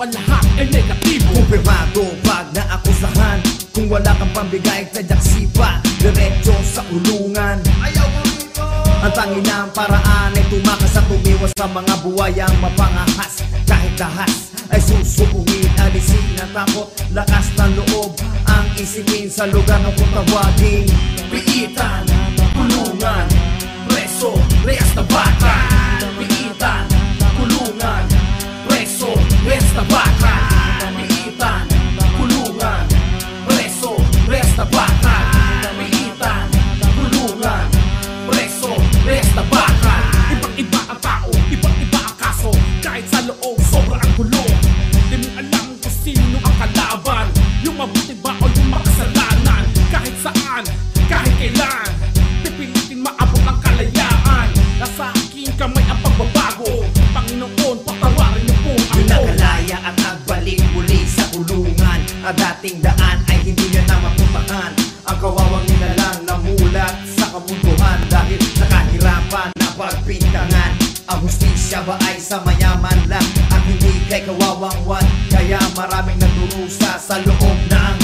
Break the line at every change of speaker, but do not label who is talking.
ang lahat ay negatibo.
Kumpirmado pag naakusahan, kung wala kang pambigay tadyak sipa, diretso sa kulungan. Ayaw mo rito. Ang tanging ng paraan ay tumakas at tumiwas sa mga buwayang mapangahas. Kahit dahas ay susubuhin, alisin ang takot, lakas ng loob ang isipin sa lugar ng kung tawagin. Piitan, kulungan, preso, rehas na bata. Piitan, kulungan, preso, rehas na bata. Piitan, kulungan, preso, rehas na bata. Piitan, kulungan, preso, rehas na bata.
Ibang-iba ang tao, ibang-iba ang kaso. Kahit sa loob, sobra ang gulo. Di mo alam kung sino ang kalaban, yung mabuti ba o yung makasalanan. Kahit saan, kahit kailan, pipilitin maabot ang kalayaan. Nasa aking kamay ang pagbabago. Panginoon, patawarin niyo po ako.
Yung nakalaya at nagbalik muli sa kulungan, ang dating daan ay hindi niya na mapuntahan. Ang kawawang nilalang namulat sa kabunduhan dahil sa kahirapan na pagpintangan. Ang hustisya ba ay sa mayaman lang at hindi kay kawawang wan? Kaya maraming nagdurusa sa loob ng